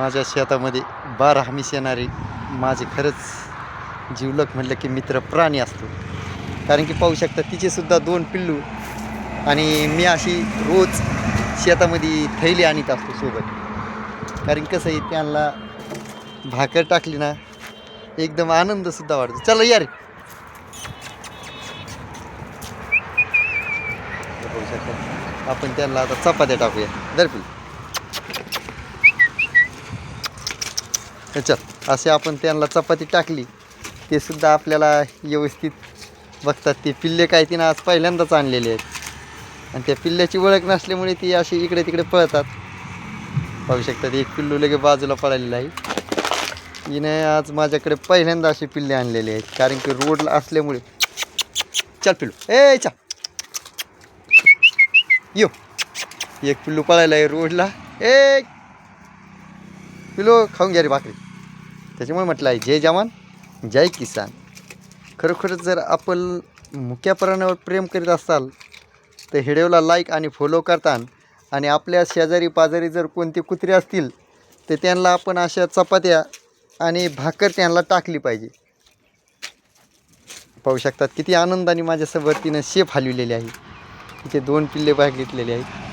माझ्या शेतामध्ये 12 हमीस येणारे माझे खरंच जिवलक म्हटलं की मित्र प्राणी असतो. कारण की पाहू शकता तिचेसुद्धा 2 पिल्लू आणि मी अशी रोज शेतामध्ये थैली आणत असतो सोबत. कारण कसं आहे त्यांना भाकर टाकली ना एकदम आनंदसुद्धा वाटतो. चला या रे. पाहू शकता आपण त्यांना आता चपात्या टाकूया. दर पिल्लू चल असे आपण त्यांना चपाती टाकली ते सुद्धा आपल्याला व्यवस्थित बघतात. ते पिल्ले काय तिनं आज पहिल्यांदाच आणलेले आहेत आणि त्या पिल्ल्याची ओळख नसल्यामुळे ती अशी इकडे तिकडे पळतात. पाहू शकतात एक पिल्लू लगे बाजूला पळालेलं आहे. हिने आज माझ्याकडे पहिल्यांदा असे पिल्ले आणलेले आहेत कारण की रोडला असल्यामुळे. चल पिल्लू ए चा यो. एक पिल्लू पळायला आहे रोडला. ए पिल्लू खाऊन घ्या रे भाकरी. त्याच्यामुळे म्हटलं आहे जय जवान जय किसान. खरोखरच जर आपण मुक्या प्राण्यावर प्रेम करीत असाल तर व्हिडिओला लाईक आणि फॉलो करता. आणि आपल्या शेजारी पाजारी जर कोणते कुत्रे असतील तर त्यांना आपण अशा चपात्या आणि भाकर त्यांना टाकली पाहिजे. पाहू शकतात किती आनंदाने माझ्यासोबत तिनं शेप हलविलेली आहे. तिथे 2 पिल्ले बघितलेले आहेत.